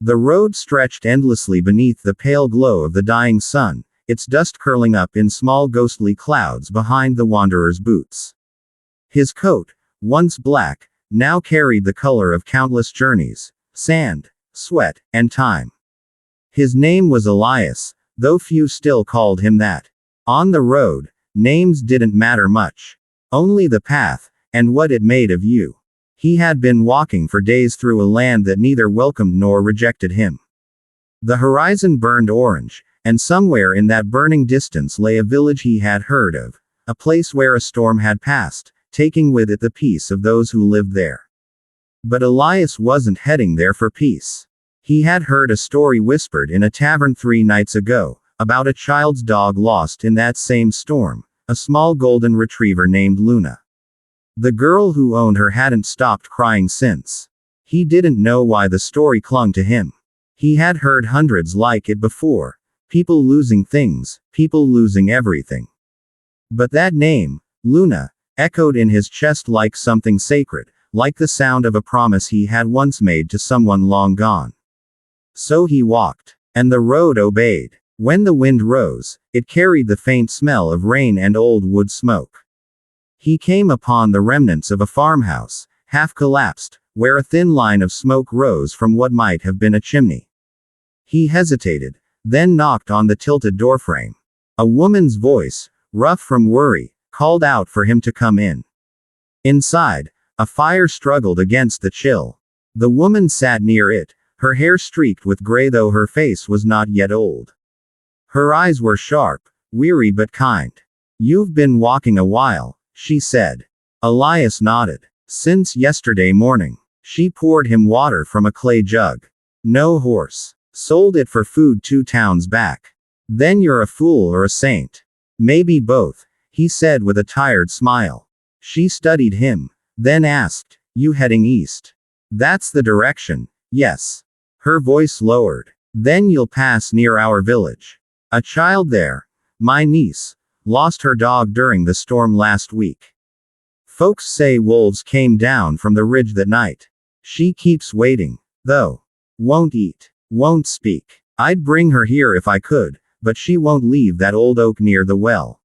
The road stretched endlessly beneath the pale glow of the dying sun, its dust curling up in small ghostly clouds behind the wanderer's boots. His coat, once black, now carried the color of countless journeys, sand, sweat, and time. His name was Elias, though few still called him that. On the road, names didn't matter much. Only the path, and what it made of you. He had been walking for days through a land that neither welcomed nor rejected him. The horizon burned orange, and somewhere in that burning distance lay a village he had heard of, a place where a storm had passed, taking with it the peace of those who lived there. But Elias wasn't heading there for peace. He had heard a story whispered in a tavern 3 nights ago, about a child's dog lost in that same storm, a small golden retriever named Luna. The girl who owned her hadn't stopped crying since. He didn't know why the story clung to him. He had heard hundreds like it before. People losing things, people losing everything. But that name, Luna, echoed in his chest like something sacred, like the sound of a promise he had once made to someone long gone. So he walked. And the road obeyed. When the wind rose, it carried the faint smell of rain and old wood smoke. He came upon the remnants of a farmhouse, half collapsed, where a thin line of smoke rose from what might have been a chimney. He hesitated, then knocked on the tilted doorframe. A woman's voice, rough from worry, called out for him to come in. Inside, a fire struggled against the chill. The woman sat near it, her hair streaked with gray though her face was not yet old. Her eyes were sharp, weary but kind. "You've been walking a while," she said. Elias nodded. "Since yesterday morning." She poured him water from a clay jug. "No horse. Sold it for food 2 towns back." "Then you're a fool or a saint." "Maybe both," he said with a tired smile. She studied him, then asked, "You heading east?" "That's the direction, yes." Her voice lowered. "Then you'll pass near our village. A child there, my niece, lost her dog during the storm last week. Folks say wolves came down from the ridge that night. She keeps waiting, though. Won't eat, won't speak. I'd bring her here if I could, but she won't leave that old oak near the well.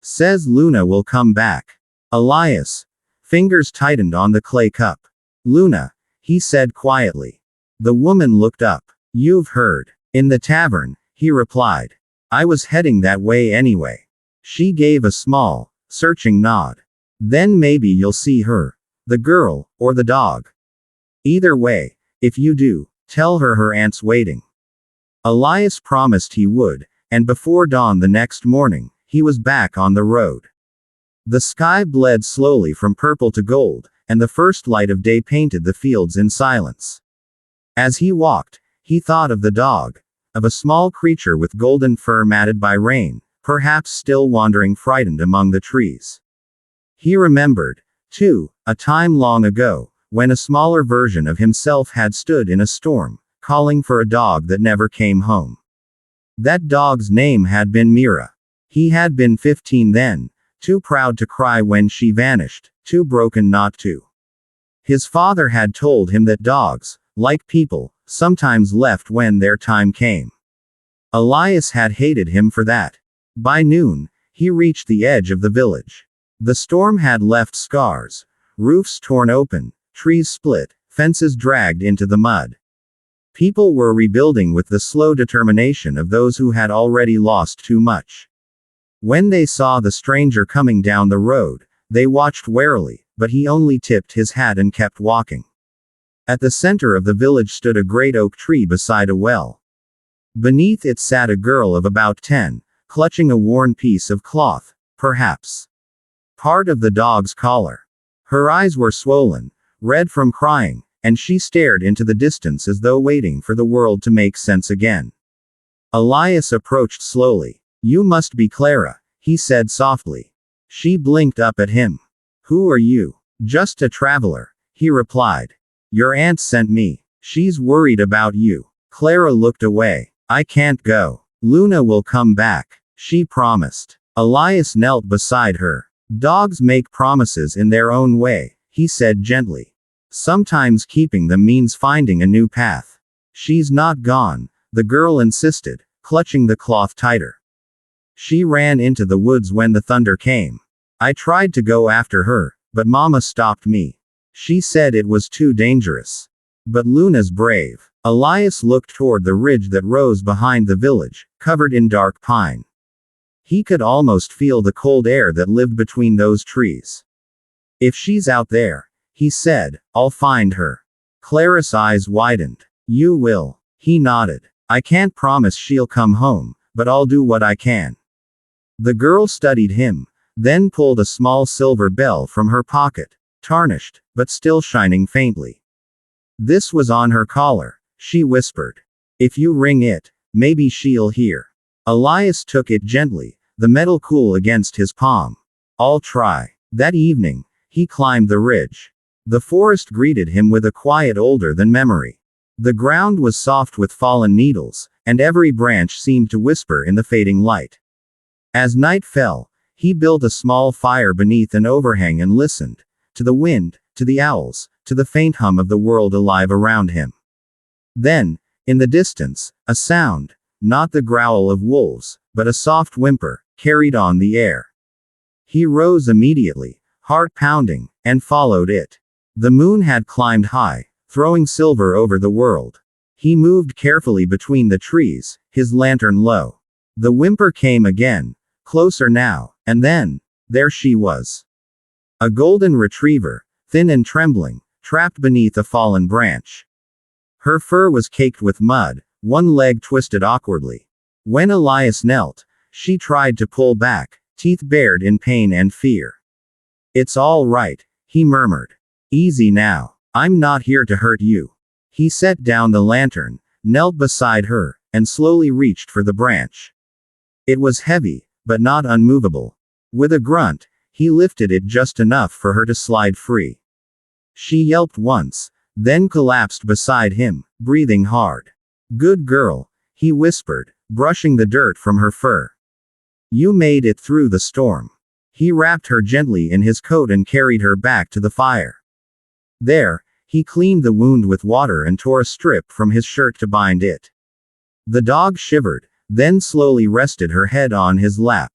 Says Luna will come back." Elias' fingers tightened on the clay cup. "Luna," he said quietly. The woman looked up. "You've heard. In the tavern," he replied. "I was heading that way anyway." She gave a small, searching nod. "Then maybe you'll see her. The girl, or the dog. Either way, if you do, tell her aunt's waiting." Elias promised he would, and before dawn the next morning, he was back on the road. The sky bled slowly from purple to gold, and the first light of day painted the fields in silence. As he walked, he thought of the dog, of a small creature with golden fur matted by rain, perhaps still wandering frightened among the trees. He remembered, too, a time long ago, when a smaller version of himself had stood in a storm, calling for a dog that never came home. That dog's name had been Mira. He had been 15 then, too proud to cry when she vanished, too broken not to. His father had told him that dogs, like people, sometimes left when their time came. Elias had hated him for that. By noon, he reached the edge of the village. The storm had left scars, roofs torn open, trees split, fences dragged into the mud. People were rebuilding with the slow determination of those who had already lost too much. When they saw the stranger coming down the road, they watched warily, but he only tipped his hat and kept walking. At the center of the village stood a great oak tree beside a well. Beneath it sat a girl of about 10, clutching a worn piece of cloth, perhaps part of the dog's collar. Her eyes were swollen, red from crying, and she stared into the distance as though waiting for the world to make sense again. Elias approached slowly. "You must be Clara," he said softly. She blinked up at him. "Who are you?" "Just a traveler," he replied. "Your aunt sent me. She's worried about you." Clara looked away. "I can't go. Luna will come back," she promised. Elias knelt beside her. "Dogs make promises in their own way," he said gently. "Sometimes keeping them means finding a new path." She's not gone, the girl insisted, clutching the cloth tighter. She ran into the woods when the thunder came. I tried to go after her, but Mama stopped me. She said it was too dangerous. But Luna's brave. Elias looked toward the ridge that rose behind the village, covered in dark pine. He could almost feel the cold air that lived between those trees. If she's out there, he said, I'll find her. Clara's eyes widened. You will. He nodded. I can't promise she'll come home, but I'll do what I can. The girl studied him, then pulled a small silver bell from her pocket, tarnished, but still shining faintly. This was on her collar, she whispered. If you ring it, maybe she'll hear. Elias took it gently, the metal cool against his palm. I'll try. That evening, he climbed the ridge. The forest greeted him with a quiet older than memory. The ground was soft with fallen needles, and every branch seemed to whisper in the fading light. As night fell, he built a small fire beneath an overhang and listened, to the wind, to the owls, to the faint hum of the world alive around him. Then, in the distance, a sound, not the growl of wolves, but a soft whimper, carried on the air. He rose immediately, heart pounding, and followed it. The moon had climbed high, throwing silver over the world. He moved carefully between the trees, his lantern low. The whimper came again, closer now, and then, there she was. A golden retriever, thin and trembling, trapped beneath a fallen branch. Her fur was caked with mud, one leg twisted awkwardly. When Elias knelt, she tried to pull back, teeth bared in pain and fear. It's all right, he murmured. Easy now. I'm not here to hurt you. He set down the lantern, knelt beside her, and slowly reached for the branch. It was heavy, but not unmovable. With a grunt, he lifted it just enough for her to slide free. She yelped once, then collapsed beside him, breathing hard. Good girl, he whispered, brushing the dirt from her fur. You made it through the storm. He wrapped her gently in his coat and carried her back to the fire. There, he cleaned the wound with water and tore a strip from his shirt to bind it. The dog shivered, then slowly rested her head on his lap.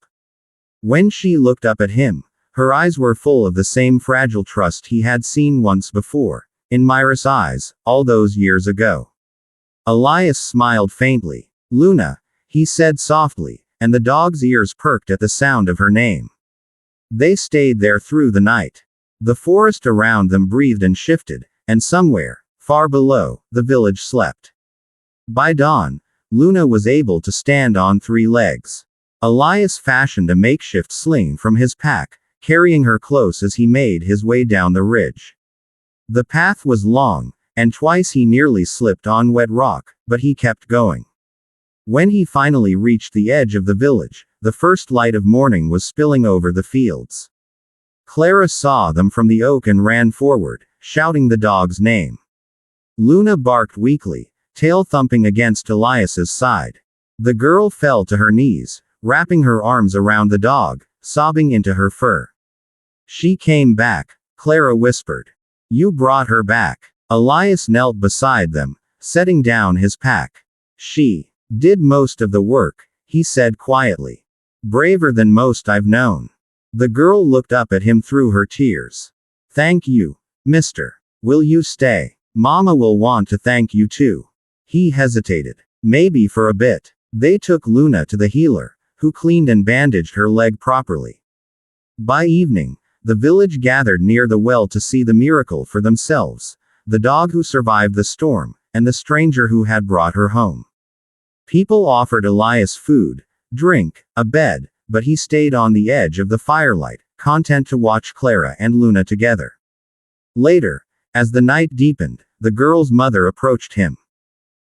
When she looked up at him, her eyes were full of the same fragile trust he had seen once before, in Myra's eyes, all those years ago. Elias smiled faintly. Luna, he said softly, and the dog's ears perked at the sound of her name. They stayed there through the night. The forest around them breathed and shifted, and somewhere, far below, the village slept. By dawn, Luna was able to stand on 3 legs. Elias fashioned a makeshift sling from his pack, carrying her close as he made his way down the ridge. The path was long, and twice he nearly slipped on wet rock, but he kept going. When he finally reached the edge of the village, the first light of morning was spilling over the fields. Clara saw them from the oak and ran forward, shouting the dog's name. Luna barked weakly, tail thumping against Elias's side. The girl fell to her knees, wrapping her arms around the dog, sobbing into her fur. She came back, Clara whispered. You brought her back. Elias knelt beside them, setting down his pack. She did most of the work, he said quietly. Braver than most I've known. The girl looked up at him through her tears. Thank you, mister. Will you stay? Mama will want to thank you too. He hesitated. Maybe for a bit. They took Luna to the healer, who cleaned and bandaged her leg properly. By evening, the village gathered near the well to see the miracle for themselves, the dog who survived the storm, and the stranger who had brought her home. People offered Elias food, drink, a bed, but he stayed on the edge of the firelight, content to watch Clara and Luna together. Later, as the night deepened, the girl's mother approached him.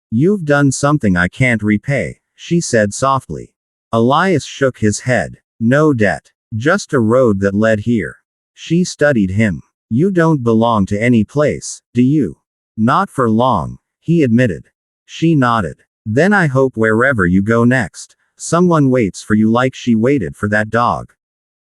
You've done something I can't repay, she said softly. Elias shook his head. No debt. Just a road that led here. She studied him. You don't belong to any place, do you? Not for long, he admitted. She nodded. Then I hope wherever you go next, someone waits for you like she waited for that dog.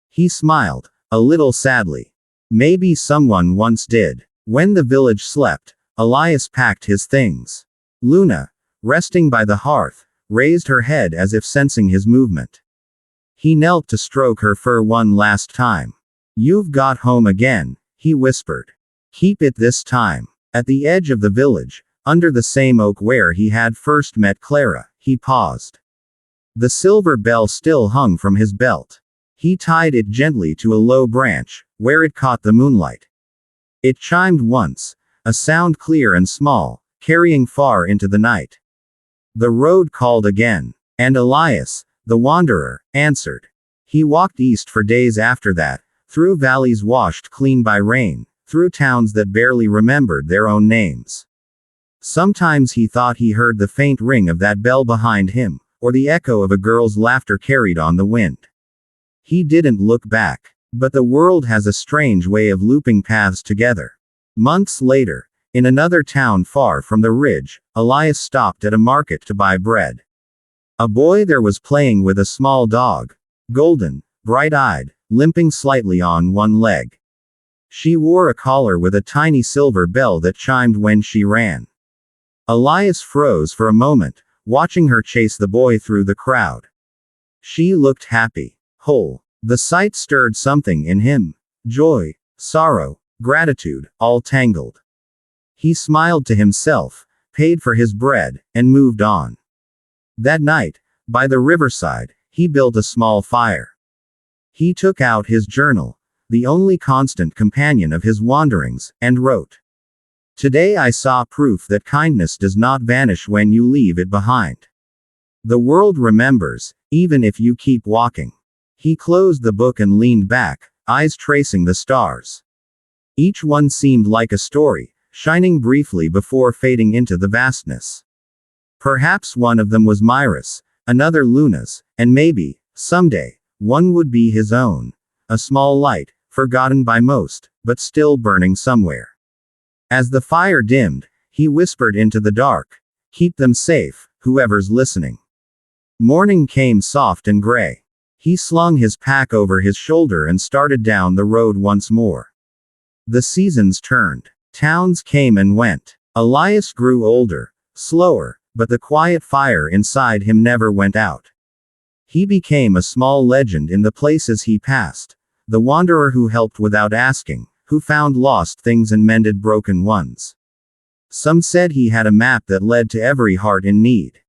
He smiled, a little sadly. Maybe someone once did. When the village slept, Elias packed his things. Luna, resting by the hearth, raised her head as if sensing his movement. He knelt to stroke her fur one last time. "You've got home again," he whispered. "Keep it this time." At the edge of the village, under the same oak where he had first met Clara, he paused. The silver bell still hung from his belt. He tied it gently to a low branch, where it caught the moonlight. It chimed once, a sound clear and small, carrying far into the night. The road called again, and Elias, the wanderer, answered. He walked east for days after that, through valleys washed clean by rain, through towns that barely remembered their own names. Sometimes he thought he heard the faint ring of that bell behind him, or the echo of a girl's laughter carried on the wind. He didn't look back. But the world has a strange way of looping paths together. Months later, in another town far from the ridge, Elias stopped at a market to buy bread. A boy there was playing with a small dog, golden, bright-eyed, limping slightly on one leg. She wore a collar with a tiny silver bell that chimed when she ran. Elias froze for a moment, watching her chase the boy through the crowd. She looked happy, whole. The sight stirred something in him. Joy, sorrow, gratitude, all tangled. He smiled to himself, paid for his bread, and moved on. That night, by the riverside, he built a small fire. He took out his journal, the only constant companion of his wanderings, and wrote. "Today I saw proof that kindness does not vanish when you leave it behind. The world remembers, even if you keep walking." He closed the book and leaned back, eyes tracing the stars. Each one seemed like a story, shining briefly before fading into the vastness. Perhaps one of them was Myra's, another Luna's, and maybe, someday, one would be his own. A small light, forgotten by most, but still burning somewhere. As the fire dimmed, he whispered into the dark, "Keep them safe, whoever's listening." Morning came soft and gray. He slung his pack over his shoulder and started down the road once more. The seasons turned. Towns came and went. Elias grew older, slower, but the quiet fire inside him never went out. He became a small legend in the places he passed, the wanderer who helped without asking, who found lost things and mended broken ones. Some said he had a map that led to every heart in need.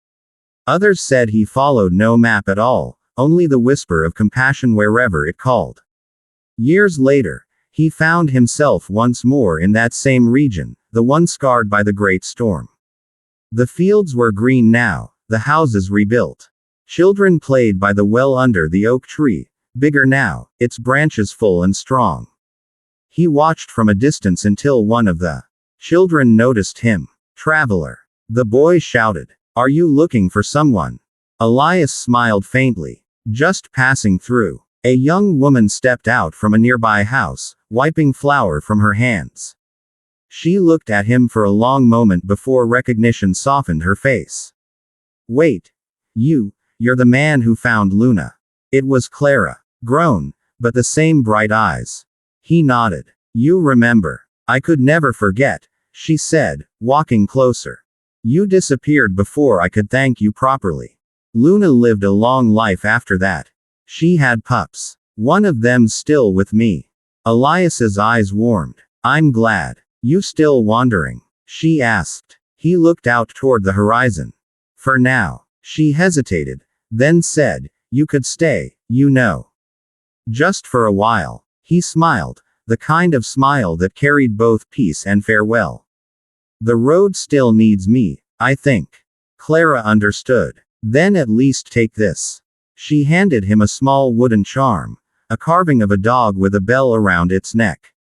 Others said he followed no map at all, only the whisper of compassion wherever it called. Years later, he found himself once more in that same region, the one scarred by the great storm. The fields were green now, the houses rebuilt. Children played by the well under the oak tree, bigger now, its branches full and strong. He watched from a distance until one of the children noticed him. "Traveler," the boy shouted. "Are you looking for someone?" Elias smiled faintly. "Just passing through." A young woman stepped out from a nearby house, wiping flour from her hands. She looked at him for a long moment before recognition softened her face. "Wait. You're the man who found Luna." It was Clara. Grown, but the same bright eyes. He nodded. "You remember. I could never forget," she said, walking closer. "You disappeared before I could thank you properly. Luna lived a long life after that. She had pups. One of them's still with me." Elias's eyes warmed. "I'm glad. You still wandering?" she asked. He looked out toward the horizon. "For now." She hesitated, then said, "You could stay, you know. Just for a while." He smiled, the kind of smile that carried both peace and farewell. "The road still needs me, I think." Clara understood. "Then at least take this." She handed him a small wooden charm, a carving of a dog with a bell around its neck.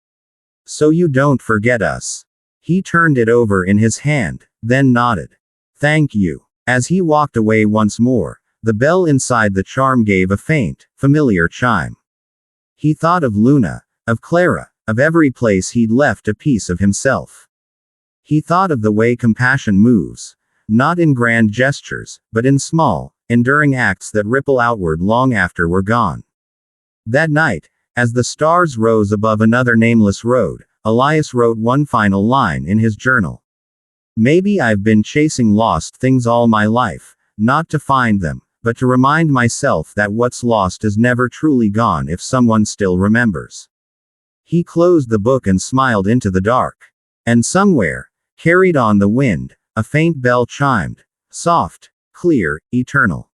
"So you don't forget us." He turned it over in his hand, then nodded. "Thank you." As he walked away once more, the bell inside the charm gave a faint, familiar chime. He thought of Luna, of Clara, of every place he'd left a piece of himself. He thought of the way compassion moves, not in grand gestures, but in small, enduring acts that ripple outward long after we're gone. That night, as the stars rose above another nameless road, Elias wrote one final line in his journal. Maybe I've been chasing lost things all my life, not to find them, but to remind myself that what's lost is never truly gone if someone still remembers. He closed the book and smiled into the dark. And somewhere, carried on the wind, a faint bell chimed. Soft, clear, eternal.